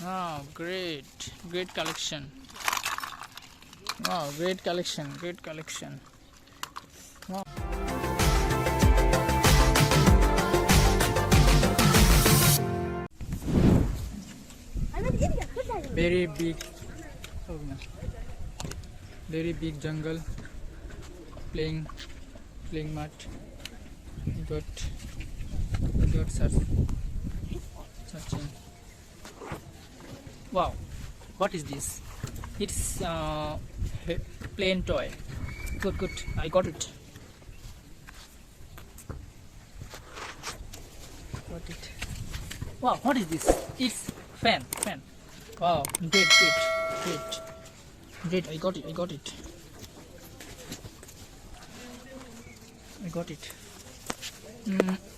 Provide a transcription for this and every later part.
Oh, great collection. Wow, great collection. Wow. Very big, oh, no. Very big jungle. Playing mat. Got searching. Wow, what is this? It's plain toy. Good. I got it. Wow, what is this? It's fan. Wow, great. I got it.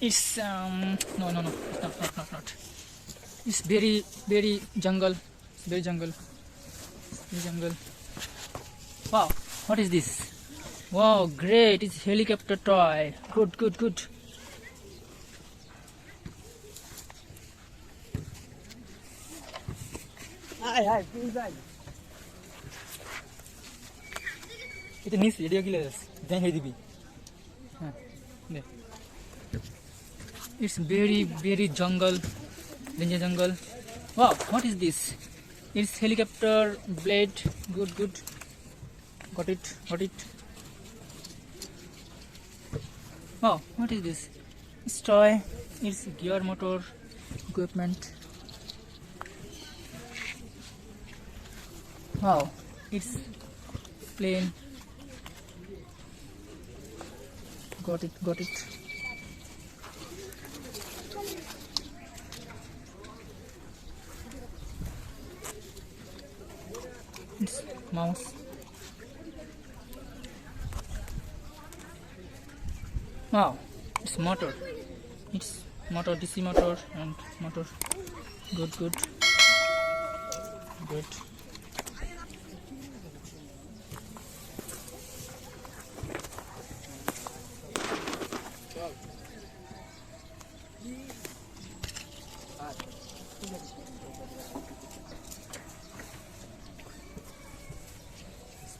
It's no. It's not. It's very jungle. Very jungle. Wow, what is this? Wow, great! It's helicopter toy. Good. Hi, please. এটা নিস radio কিলে দেখাই দিবি হ্যাঁ দে It's very jungle, danger jungle. Wow, what is this? It's helicopter blade. Good. Got it. Wow, what is this? It's toy. It's gear motor equipment. Wow, it's plane. Got it. It's mouse. Wow, it's motor. It's motor, DC motor and motor. Good.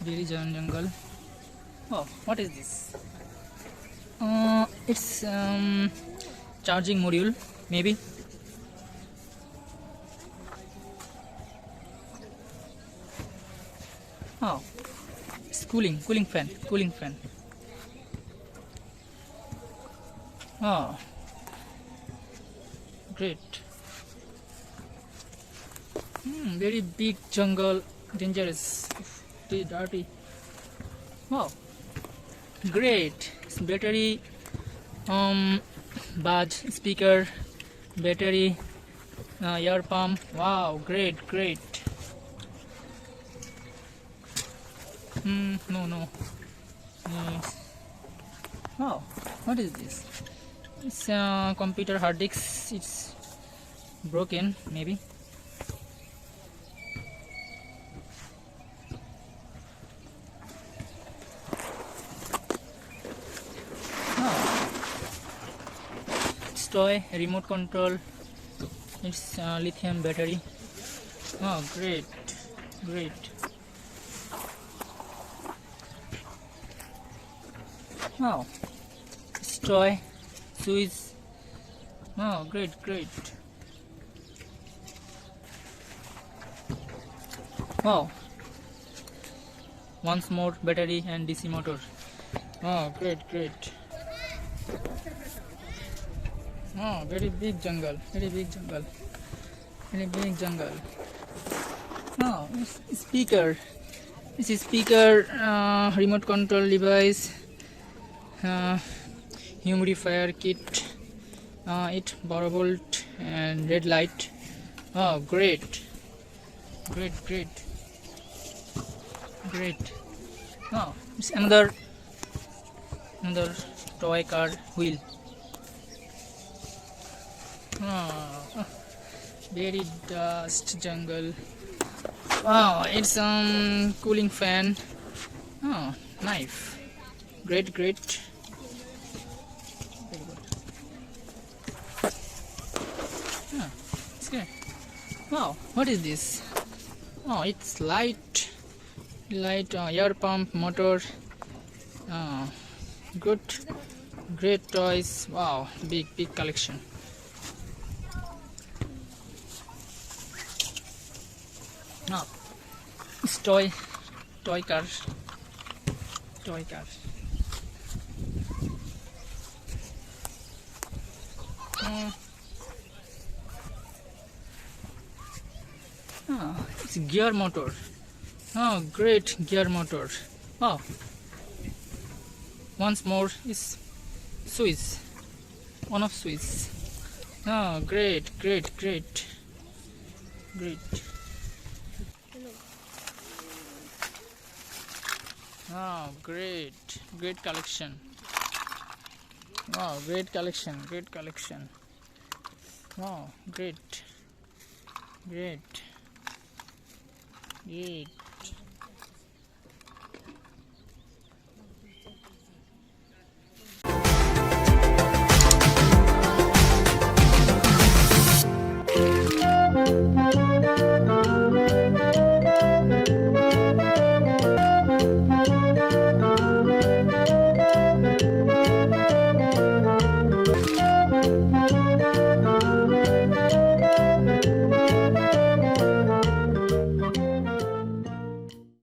Very jungle. Oh, what is this? It's charging module, maybe. Oh, it's cooling fan. Oh, great. Very big jungle, dangerous, very dirty. Wow, great. It's battery, buzz speaker, battery, air pump. Wow, great. No. Wow, what is this? It's computer hard disk. It's broken, maybe. It's toy, remote control. It's lithium battery. Oh, great. Wow, it's toy, switch. Oh, great. Wow, once more battery and DC motor. Oh, great. Oh, very big jungle. Oh, it's speaker. This is speaker, remote control device, humidifier kit, it power volt and red light. Oh, great. Oh, it's another toy car wheel. Oh, very dust jungle. Wow, it's cooling fan. Oh, knife. Great. Yeah, it's great. Wow, what is this? Oh, it's light air pump motor. Uh, good, great toys. Wow, big collection. Now, it's toy cars. Uh, it's gear motor. Oh, great gear motor. Oh, once more is Swiss. One of Swiss. Oh, great. Oh, great collection. Wow, great collection. Wow, great.